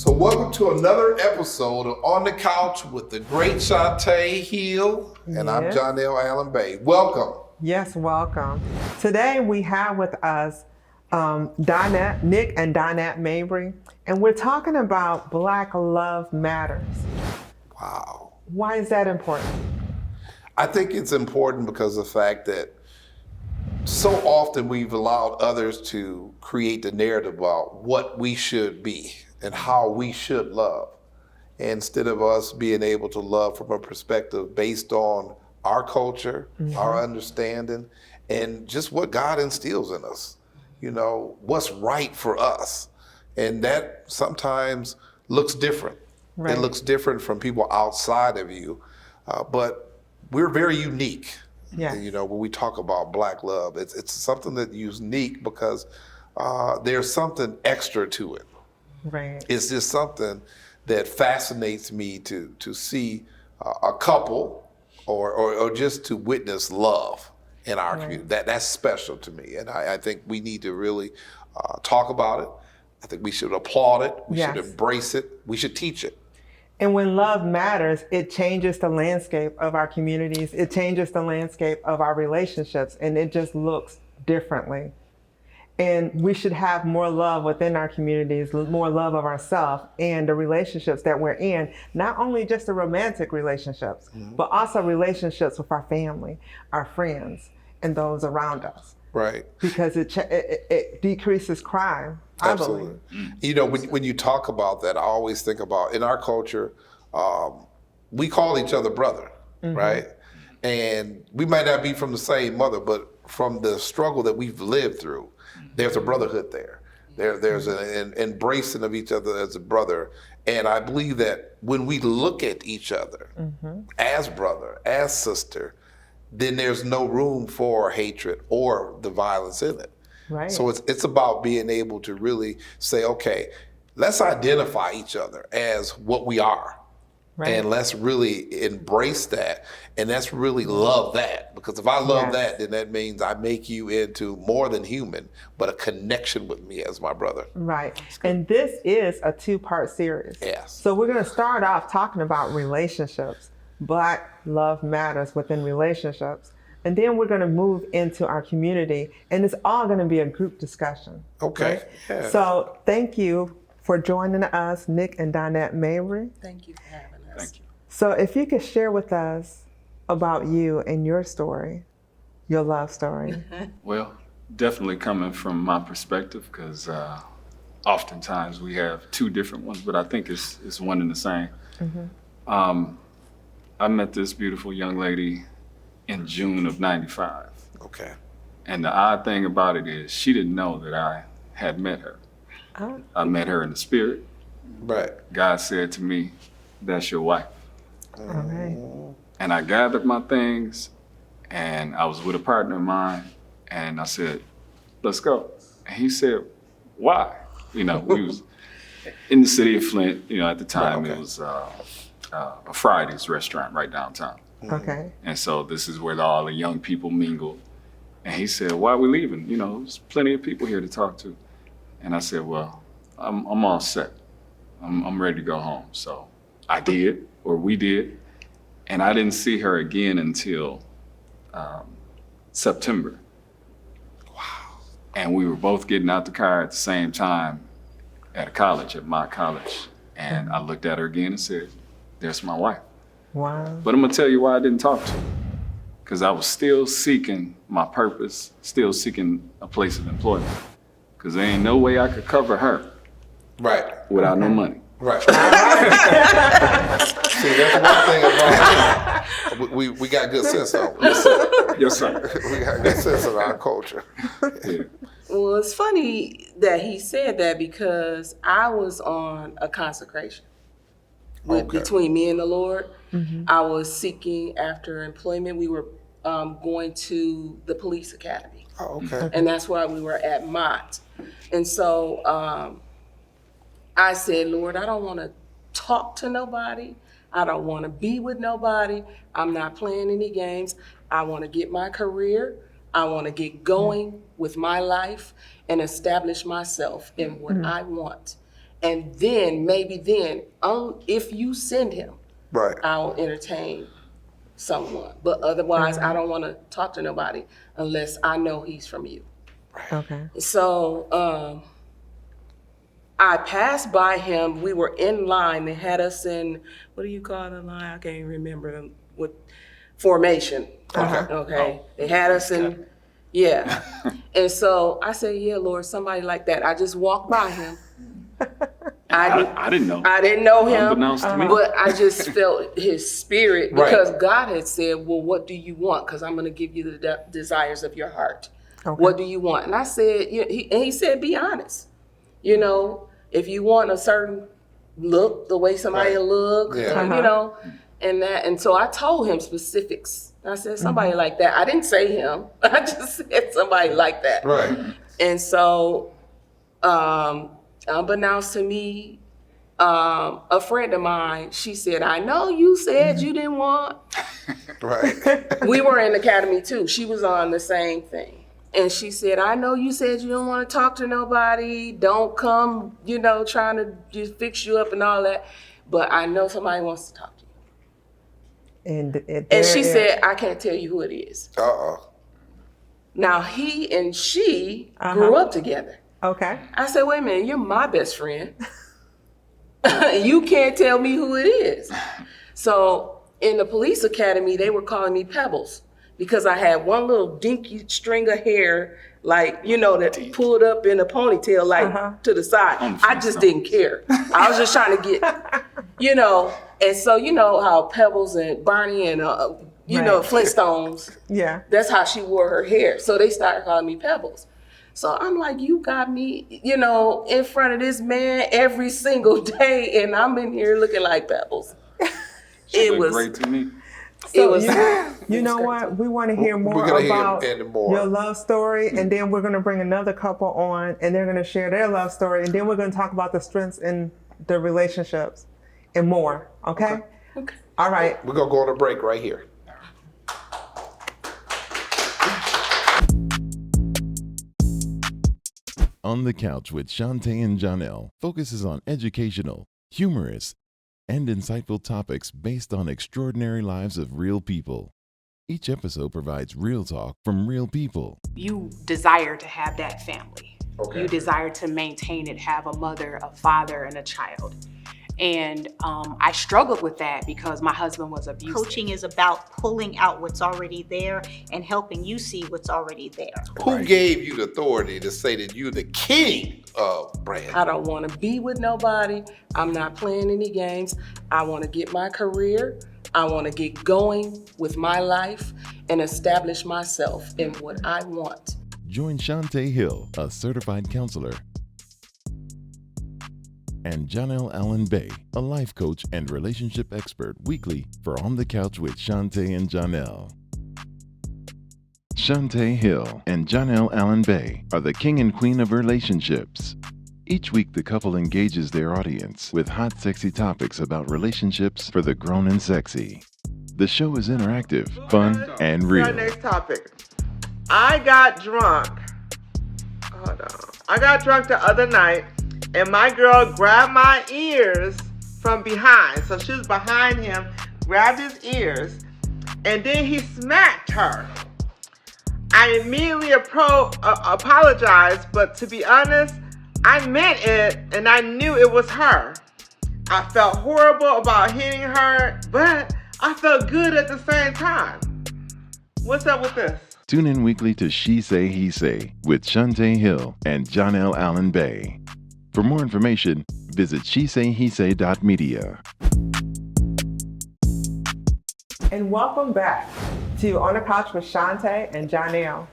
So welcome to another episode of On the Couch with the great Shuntai Johnell, and I'm Johnell Allen Bay. Welcome. Yes, welcome. Today we have with us Nick and Donette Mabry, and we're talking about Black Love Matters. Wow. Why is that important? I think it's important because of the fact that so often we've allowed others to create the narrative about what we should be and how we should love, instead of us being able to love from a perspective based on our culture, our understanding, and just what God instills in us. You know, what's right for us. And that sometimes looks different. Right. It looks different from people outside of you, but we're very unique. Yes. And, you know, when we talk about Black love, it's something that's unique because there's something extra to it. Right. It's just something that fascinates me to see a couple or just to witness love in our community. That's special to me. And I think we need to really talk about it. I think we should applaud it. We should embrace it. We should teach it. And when love matters, it changes the landscape of our communities. It changes the landscape of our relationships, and it just looks differently. And we should have more love within our communities, more love of ourselves and the relationships that we're in, not only just the romantic relationships, but also relationships with our family, our friends, and those around us. Right. Because it decreases crime, I believe. You know, when you talk about that, I always think about, in our culture, we call each other brother, right? And we might not be from the same mother, but from the struggle that we've lived through, there's a brotherhood there. There's an embracing of each other as a brother. And I believe that when we look at each other as brother, as sister, then there's no room for hatred or the violence in it. Right. So it's about being able to really say, okay, let's identify each other as what we are. Right. And let's really embrace that, and let's really love that. Because if I love that, then that means I make you into more than human, but a connection with me as my brother. Right. And this is a two-part series. Yes. So we're going to start off talking about relationships. Black love matters within relationships. And then we're going to move into our community, and it's all going to be a group discussion. Okay. Right? Yeah. So thank you for joining us, Nick and Donette Mabry. Thank you for having us. Thank you. So if you could share with us about you and your story, your love story. Well, definitely coming from my perspective, because oftentimes we have two different ones, but I think it's one and the same. I met this beautiful young lady in June of '95. Okay. And the odd thing about it is she didn't know that I had met her. Oh. I met her in the spirit. Right. God said to me, "That's your wife." All right. And I gathered my things, and I was with a partner of mine, and I said, "Let's go." And he said, "Why?" You know, we was in the city of Flint. You know, at the time it was a Fridays restaurant right downtown. Okay. And so this is where all the young people mingle. And he said, "Why are we leaving? You know, there's plenty of people here to talk to." And I said, "Well, I'm all set. I'm ready to go home." So I did, or we did. And I didn't see her again until September. Wow. And we were both getting out the car at the same time at a college, at my college. And I looked at her again and said, "There's my wife." Wow. But I'm gonna tell you why I didn't talk to her. Because I was still seeking my purpose, still seeking a place of employment. Because there ain't no way I could cover her without no money. Right. See, that's one thing about we got good sense though. Yes, sir. We got good sense in our culture. Yeah. Well, it's funny that he said that because I was on a consecration between me and the Lord. I was seeking after employment. We were going to the police academy. Oh, okay. And that's why we were at Mott. And so I said, "Lord, I don't want to talk to nobody. I don't want to be with nobody. I'm not playing any games. I want to get my career. I want to get going with my life and establish myself in what I want." And then, maybe then, if you send him, Right. I'll entertain someone. But otherwise, I don't want to talk to nobody unless I know he's from you. Okay. So I passed by him. We were in line. They had us in, what do you call the line? I can't remember what formation. Okay. Okay. They had us in, yeah. And so I said, yeah, Lord, somebody like that. I just walked by him. I didn't know. I didn't know him, Unbeknownst to me. but I just felt his spirit Right. because God had said, well, what do you want? Because I'm going to give you the desires of your heart. Okay. What do you want? And I said, he said, be honest. You know, if you want a certain look, the way somebody Right. look, Yeah. you know, and so I told him specifics. I said, somebody like that. I didn't say him. I just said somebody like that. Right. And so, unbeknownst to me, a friend of mine, she said, I know you said you didn't want. Right. We were in the academy too. She was on the same thing. And she said, I know you said you don't want to talk to nobody. Don't come, you know, trying to just fix you up and all that. But I know somebody wants to talk to you. And she said, I can't tell you who it is. Uh-oh. Now, he and she grew up together. Okay. I said, wait a minute, you're my best friend. You can't tell me who it is. So in the police academy, they were calling me Pebbles because I had one little dinky string of hair, like, you know, that pulled up in a ponytail, like to the side. I just didn't care. I was just trying to get, you know, and so, you know how Pebbles and Barney and, you know, Flintstones, Yeah. that's how she wore her hair. So they started calling me Pebbles. So I'm like, you got me, you know, in front of this man every single day, and I'm in here looking like Pebbles. She It looked was great to me. It was. You know what? We want to hear more We're gonna hear about any more. your love story, and then we're going to bring another couple on, and they're going to share their love story, and then we're going to talk about the strengths in the relationships and more. Okay? Okay. All right. We're going to go on a break right here. On the Couch with Shuntai and Johnell focuses on educational, humorous, and insightful topics based on extraordinary lives of real people. Each episode provides real talk from real people. You desire to have that family. Okay. You desire to maintain it, have a mother, a father, and a child. And I struggled with that because my husband was abusive. Coaching is about pulling out what's already there and helping you see what's already there. Who gave you the authority to say that you're the king of brand? I don't want to be with nobody. I'm not playing any games. I want to get my career. I want to get going with my life and establish myself in what I want. Join Shuntai Hill, a certified counselor, and Johnell Allen Bay, a life coach and relationship expert, weekly for On the Couch with Shuntai and Johnell. Shuntai Hill and Johnell Allen Bay are the king and queen of relationships. Each week, the couple engages their audience with hot, sexy topics about relationships for the grown and sexy. The show is interactive, fun, and Our real. next topic. I got drunk. Hold on. I got drunk the other night, and my girl grabbed my ears from behind. So she was behind him, grabbed his ears, and then he smacked her. I immediately apologized, but to be honest, I meant it, and I knew it was her. I felt horrible about hitting her, but I felt good at the same time. What's up with this? Tune in weekly to She Say, He Say with Shuntai Hill and Johnell Allen Bay. For more information, visit shesayhesay.media. And welcome back to On the Couch with Shuntai and Johnell.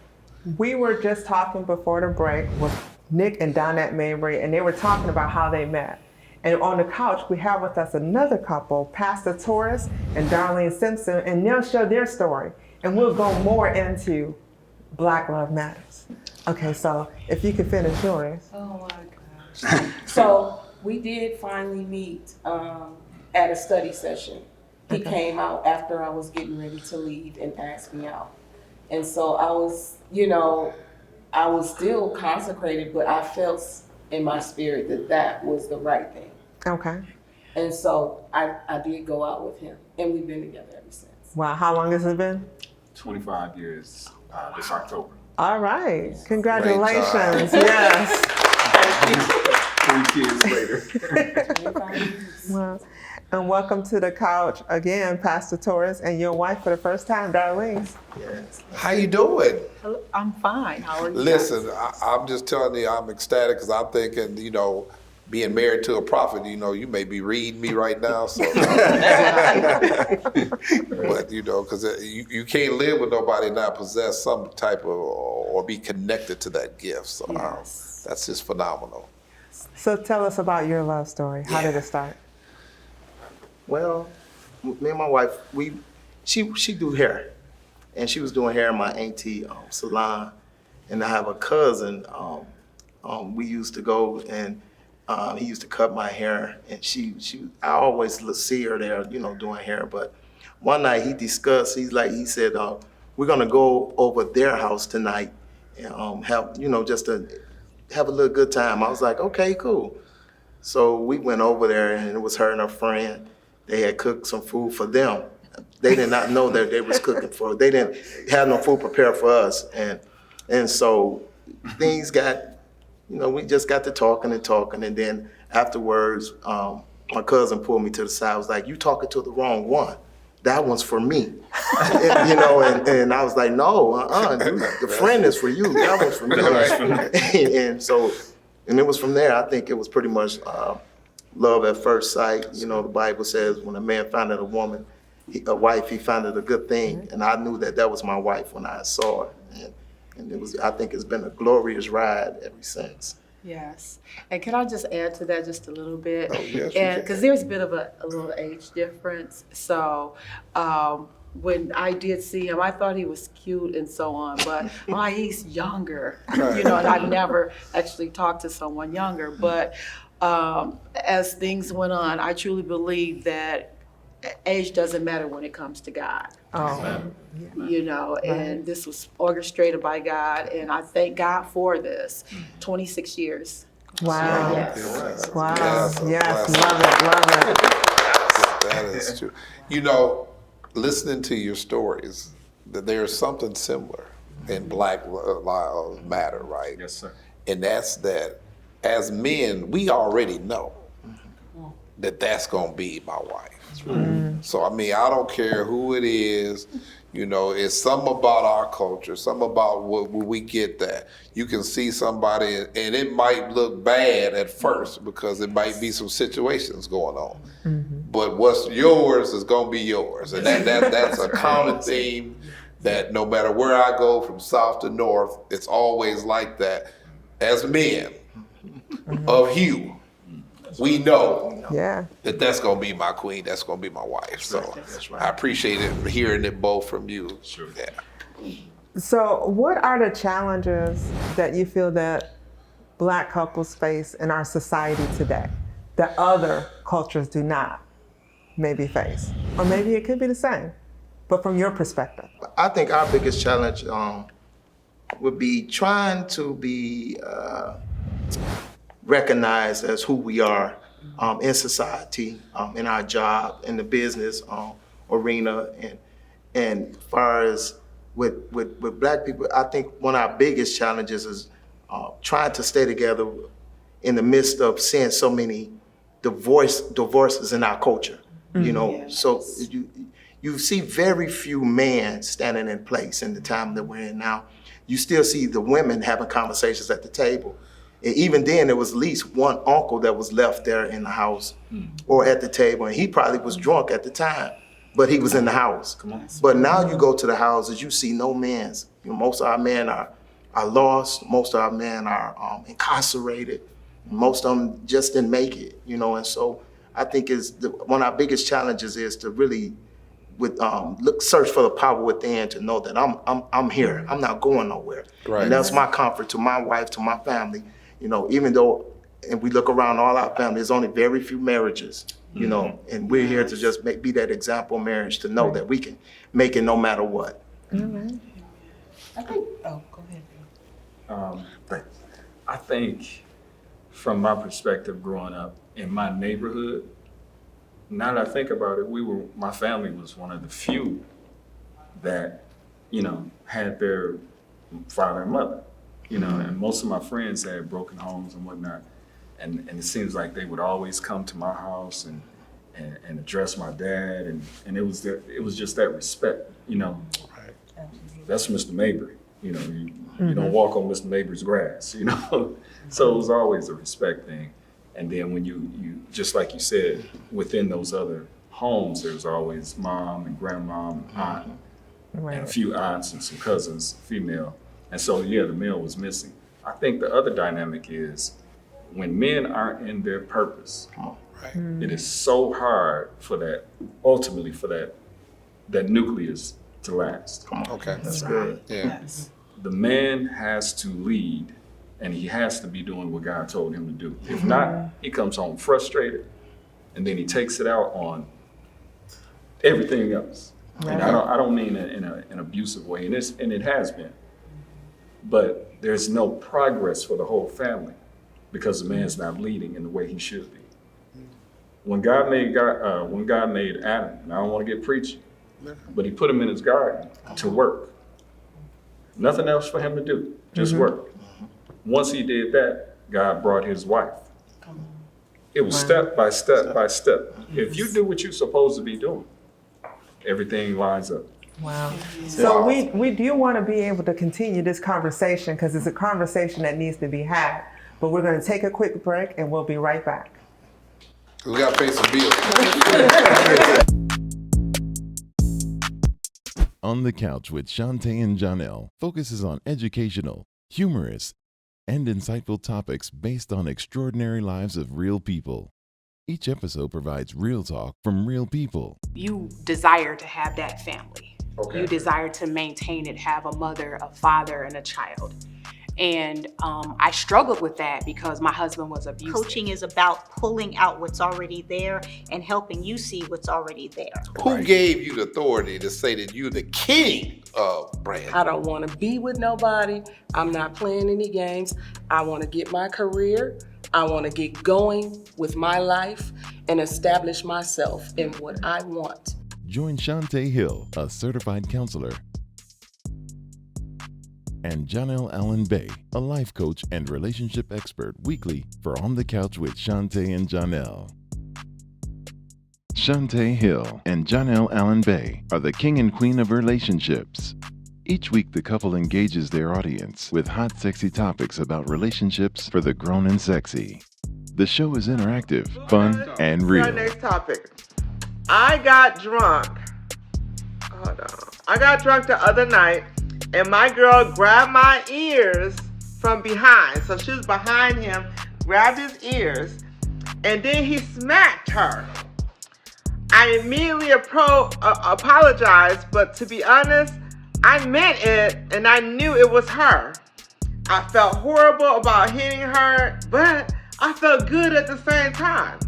We were just talking before the break with Nick and Donette Mabry, and they were talking about how they met. And on the couch, we have with us another couple, Pastor Torres and Darlene Simpson, and they'll share their story. And we'll go more into Black Love Matters. Okay, so if you could finish yours. Oh my gosh. So we did finally meet at a study session. He came out after I was getting ready to leave and asked me out. And so I was, you know, I was still consecrated, but I felt in my spirit that that was the right thing. Okay. And so I did go out with him, and we've been together ever since. Wow. How long has it been? 25 years this October. All right. Congratulations. Great Yes. 3 kids later. 25 years. Well, and welcome to the couch again, Pastor Torres, and your wife for the first time, Darlene. How you doing? Hello, I'm fine. How are you? Listen, I'm just telling you, I'm ecstatic because I'm thinking, being married to a prophet, you may be reading me right now. So, but because you can't live with nobody and not possess some type of or be connected to that gift. So that's just phenomenal. So tell us about your love story. How did it start? Well, me and my wife, she do hair, and she was doing hair in my auntie salon, and I have a cousin. We used to go and he used to cut my hair, and I always see her there, doing hair. But one night he said, we're gonna go over their house tonight and have just to have a little good time. I was like, okay, cool. So we went over there, and it was her and her friend. They had cooked some food for them. They did not know that they was cooking for. They didn't have no food prepared for us, and so things got, we just got to talking, and then afterwards, my cousin pulled me to the side. Was like, "You talking to the wrong one. That one's for me." and I was like, "No, dude, the friend is for you. That one's for me." and it was from there. I think it was pretty much. Love at first sight. The Bible says when a man findeth a wife, he findeth a good thing. And I knew that was my wife when I saw her. And I think it's been a glorious ride ever since. Yes. And can I just add to that just a little bit? Oh, yes, And because there's a bit of a little age difference. So when I did see him, I thought he was cute and so on, but he's younger, and I never actually talked to someone younger. But as things went on, I truly believe that age doesn't matter when it comes to God. And this was orchestrated by God, and I thank God for this. 26 years. Wow. Yes. Wow. Yes, Love it. That is true. Listening to your stories, that there's something similar in Black Lives Matter, right? Yes, sir. And that's that as men, we already know that that's going to be my wife. So, I don't care who it is, it's something about our culture, something about what we get that. You can see somebody and it might look bad at first because it might be some situations going on. But what's yours is going to be yours. And that's a common theme that no matter where I go from south to north, it's always like that. As men of hue, we know that's going to be my queen, that's going to be my wife. So I appreciate it hearing it both from you. Sure. Yeah. So what are the challenges that you feel that Black couples face in our society today that other cultures do not maybe face? Or maybe it could be the same, but from your perspective. I think our biggest challenge would be trying to be recognized as who we are in society, in our job, in the business arena, and as far as with Black people, I think one of our biggest challenges is trying to stay together in the midst of seeing so many divorces in our culture. So you see very few men standing in place in the time that we're in now. You still see the women having conversations at the table. And even then, there was at least one uncle that was left there in the house or at the table, and he probably was drunk at the time, but he was in the house. But now you go to the houses, you see no men. Most of our men are lost. Most of our men are incarcerated. Most of them just didn't make it, And so I think one of our biggest challenges is to really search for the power within to know that I'm here. I'm not going nowhere. Right. And that's my comfort to my wife, to my family. Even though, and we look around all our family, there's only very few marriages, and we're here to just be that example marriage to know that we can make it no matter what. I think, go ahead. I think from my perspective growing up in my neighborhood, now that I think about it, my family was one of the few that, had their father and mother, and most of my friends had broken homes and whatnot. And it seems like they would always come to my house and address my dad, and it was just that respect, Right. That's Mr. Mabry, you don't walk on Mr. Mabry's grass, So it was always a respect thing. And then when you just like you said, within those other homes, there's always mom and grandma and aunt, Right. and a few aunts and some cousins, female. And so, yeah, the male was missing. I think the other dynamic is when men aren't in their purpose, Right. it is so hard ultimately for that nucleus to last. Okay. That's good. Yeah. The man has to lead, and he has to be doing what God told him to do. If not, he comes home frustrated, and then he takes it out on everything else. And I don't mean it in an abusive way, and it has been. But there's no progress for the whole family because the man's not leading in the way he should be. When God made Adam, and I don't want to get preachy, but he put him in his garden to work. Nothing else for him to do, just work. Once he did that, God brought his wife. It was step by step by step. If you do what you're supposed to be doing, everything lines up. Wow. So we do want to be able to continue this conversation because it's a conversation that needs to be had. But we're going to take a quick break and we'll be right back. We got to pay some bills. On the Couch with Shuntai and Johnell focuses on educational, humorous, and insightful topics based on extraordinary lives of real people. Each episode provides real talk from real people. You desire to have that family. Okay. You desire to maintain it, have a mother, a father, and a child. And I struggled with that because my husband was abusive. Coaching is about pulling out what's already there and helping you see what's already there. Who gave you the authority to say that you're the king of brand? I don't want to be with nobody. I'm not playing any games. I want to get my career. I want to get going with my life and establish myself in what I want. Join Shuntai Hill, a certified counselor, and Johnell Allen Bay, a life coach and relationship expert, weekly for On the Couch with Shuntai and Johnell. Shuntai Hill and Johnell Allen Bay are the king and queen of relationships. Each week, the couple engages their audience with hot, sexy topics about relationships for the grown and sexy. The show is interactive, fun, and Our real. next topic. I got drunk. Hold on. I got drunk the other night, and my girl grabbed my ears from behind. So she was behind him, grabbed his ears, and then he smacked her. I immediately apologized, but to be honest, I meant it, and I knew it was her. I felt horrible about hitting her, but I felt good at the same time.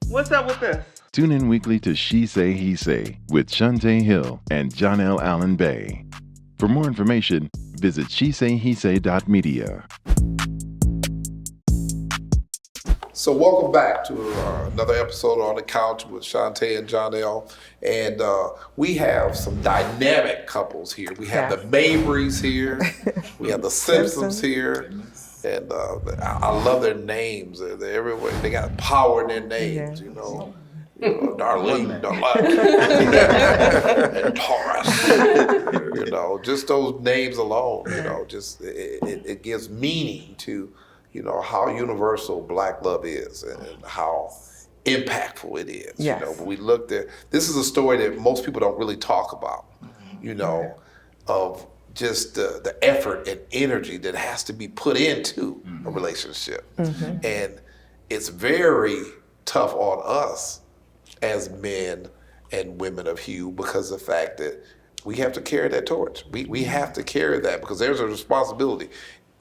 What's up with this? Tune in weekly to She Say, He Say with Shuntai Hill and Johnell Allen Bay. For more information, visit shesayhesay.media. So welcome back to another episode on the Couch with Shuntai and Johnell. And we have some dynamic couples here. We have the Mabrys here. We have the Simpsons here. And I love their names. They're everywhere. They got power in their names, you know. Darlene, and Taurus. You know, just those names alone, you know, just it gives meaning to, you know, how universal Black love is and how impactful it is. Yes. You know, but we looked at, this is a story that most people don't really talk about, you know, of just the effort and energy that has to be put into a relationship. And it's very tough on us as men and women of hue because of the fact that we have to carry that torch. We have to carry that because there's a responsibility.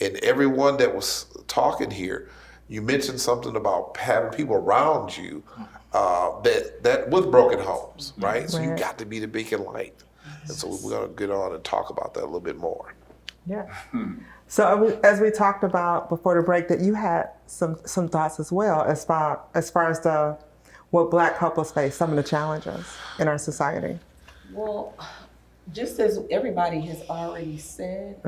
And everyone that was talking here, you mentioned something about having people around you that with broken homes, right? So you got to be the beacon light. And so we're going to get on and talk about that a little bit more. Yeah. So as we talked about before the break, that you had some thoughts as well as far as what Black couples face, some of the challenges in our society. Well, just as everybody has already said,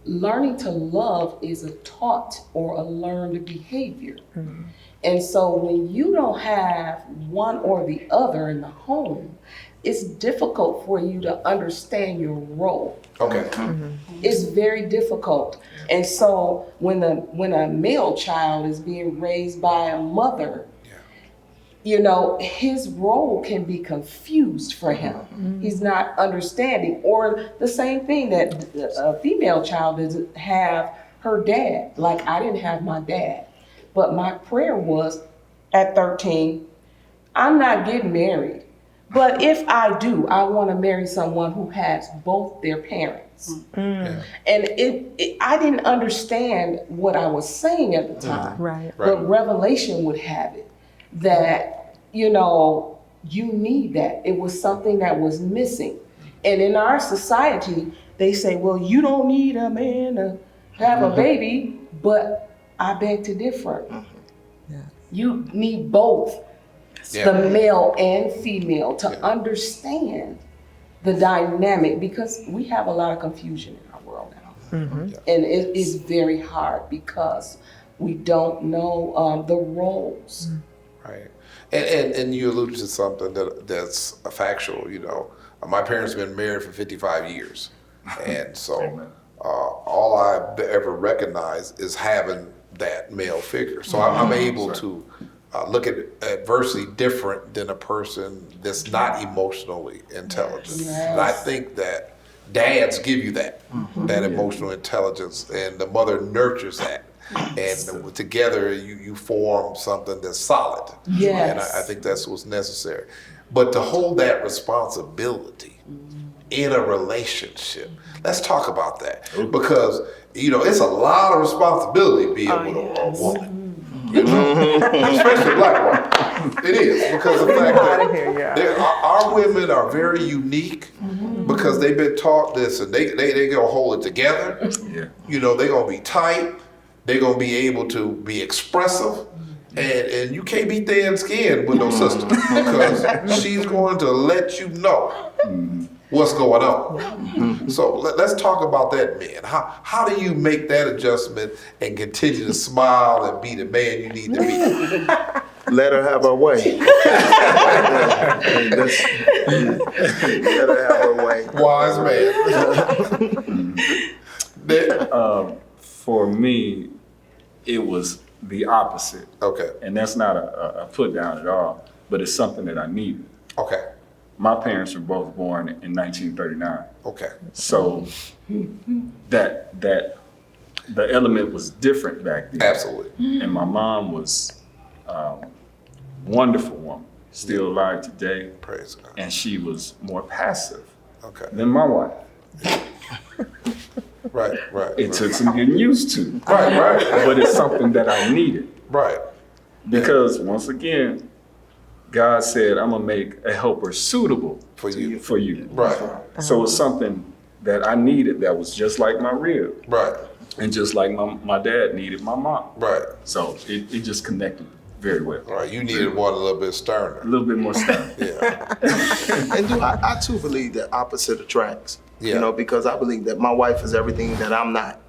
learning to love is a taught or a learned behavior. And so when you don't have one or the other in the home, it's difficult for you to understand your role. Okay. It's very difficult. And so when a male child is being raised by a mother, you know, his role can be confused for him. He's not understanding. Or the same thing that a female child doesn't have her dad. Like I didn't have my dad. But my prayer was at 13, I'm not getting married. But if I do, I want to marry someone who has both their parents. And I didn't understand what I was saying at the time. Right. But revelation would have it that, you know, you need that. It was something that was missing. And in our society, they say, well, you don't need a man to have a baby, but I beg to differ. You need both. The male and female to understand the dynamic, because we have a lot of confusion in our world now. And it is very hard because we don't know the roles. Right. And you alluded to something that's factual, you know. My parents have been married for 55 years. And so all I ever recognized is having that male figure. So I'm able to look at adversity different than a person that's not emotionally intelligent. And I think that dads give you that emotional intelligence, and the mother nurtures that. And together you form something that's solid. And I think that's what's necessary. But to hold that responsibility in a relationship, let's talk about that. Because, you know, it's a lot of responsibility being with a woman. You know? Especially a Black woman. It is, because the fact that our women are very unique because they've been taught this, and they gonna hold it together. You know, they're gonna be tight. They're gonna be able to be expressive. And you can't be thin-skinned with no sister, because she's going to let you know what's going on. So let's talk about that, man. How do you make that adjustment and continue to smile and be the man you need to be? Let her have her way. Let her have her way. Wise man. For me, it was the opposite. Okay. And that's not a put down at all, but it's something that I needed. Okay. My parents were both born in 1939. Okay. So that the element was different back then. Absolutely. And my mom was a wonderful woman, still alive today. Praise God. And she was more passive than my wife. Right. It took some getting used to. Right. But it's something that I needed. Right. Because once again, God said, I'm gonna make a helper suitable for you. Right. So it's something that I needed that was just like my rib. Right. And just like my dad needed my mom. Right. So it just connected very well. Right. You needed one a little bit sterner. A little bit more stern. And I too believe that opposite attracts. You know, because I believe that my wife is everything that I'm not.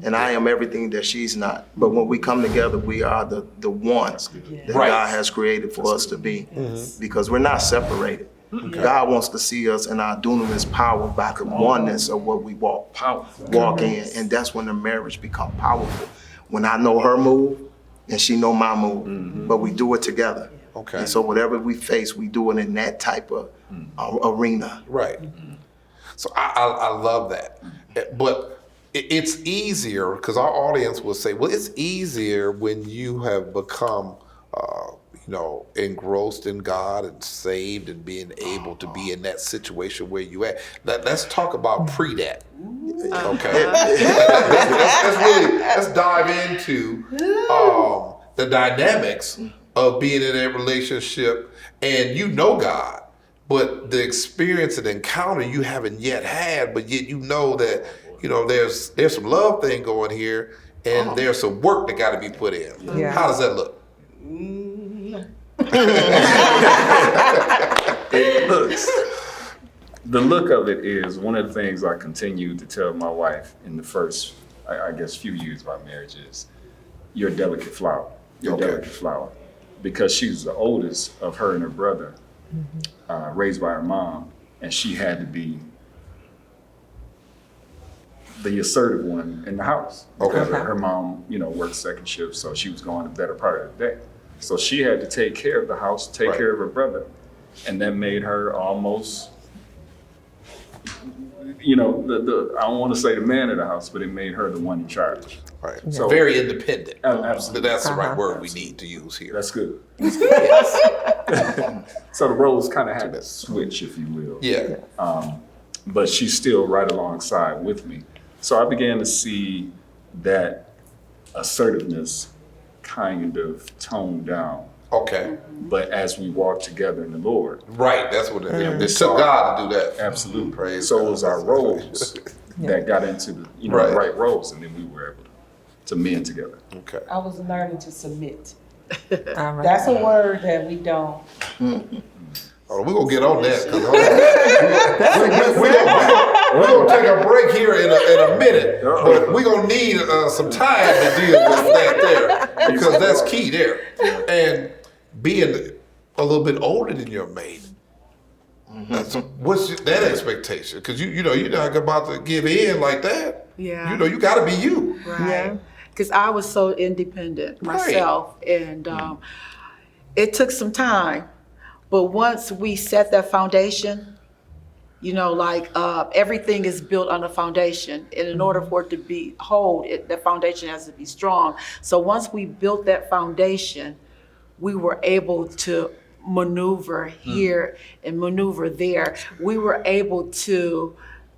And I am everything that she's not. But when we come together, we are the ones that God has created for us to be. Because we're not separated. God wants to see us in our dunamis power by the oneness of what we walk in. And that's when the marriage becomes powerful. When I know her move and she know my move, but we do it together. Okay. And so whatever we face, we do it in that type of arena. Right. So I love that. But it's easier, because our audience will say, well, it's easier when you have become, engrossed in God and saved and being able to be in that situation where you at. Let's talk about pre-dat. Okay. Let's dive into the dynamics of being in that relationship, and you know God. But the experience and encounter you haven't yet had, but yet you know that, there's some love thing going here, and there's some work that got to be put in. Yeah. How does that look? It looks. The look of it is one of the things I continue to tell my wife in the first, I guess, few years of our marriage is, you're a delicate flower. You're Okay. a delicate flower. Because she was the oldest of her and her brother, raised by her mom, and she had to be the assertive one in the house. Because Okay. her mom, worked second shift, so she was going the better part of the day. So she had to take care of the house, take Right. care of her brother, and that made her almost, I don't want to say the man of the house, but it made her the one in charge. Right. So- Very independent. Absolutely. That's the right word we need to use here. That's good. So the roles kind of had to switch, if you will. Yeah. But she's still right alongside with me. So I began to see that assertiveness kind of toned down. Okay. But as we walk together in the Lord, Right. That's what it took God to do that. absolutely. Praise So God. it was our roles that got into the the Right. right roles, and then we were able to mend together. Okay. I was learning to submit. All right. That's a word that we don't. We're going to get on that. 'Cause we're going to take a break here in a minute, but we're going to need some time to deal with that there, because that's key there. And being a little bit older than your mate, what's that expectation? Because you're not about to give in like that. Yeah. You got to be you. Yeah. Because I was so independent myself, and it took some time. But once we set that foundation, everything is built on a foundation. And in order for it to be the foundation has to be strong. So once we built that foundation, we were able to maneuver here and maneuver there. We were able to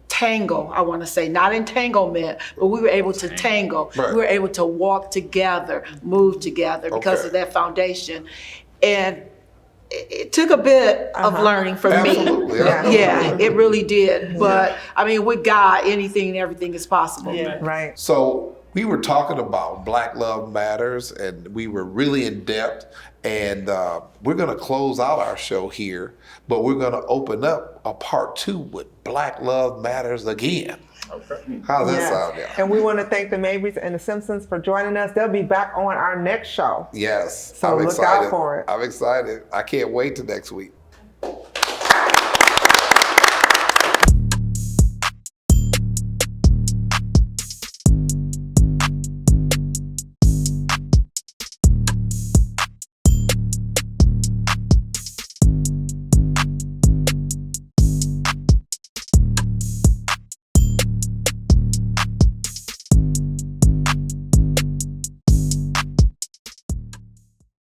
tangle, I want to say, not entanglement, but we were able to tangle. Right. We were able to walk together, move together because Okay. of that foundation. And it took a bit of learning for Absolutely. me. Absolutely. Yeah, it really did. But with God, anything and everything is possible. Yeah. Right. So we were talking about Black Love Matters, and we were really in depth. And we're going to close out our show here, but we're going to open up a part 2 with Black Love Matters again. Okay. How's that Yes. sound, y'all? And we want to thank the Mabrys and the Simpsons for joining us. They'll be back on our next show. Yes. So I'm look excited. out for it. I'm excited. I can't wait till next week.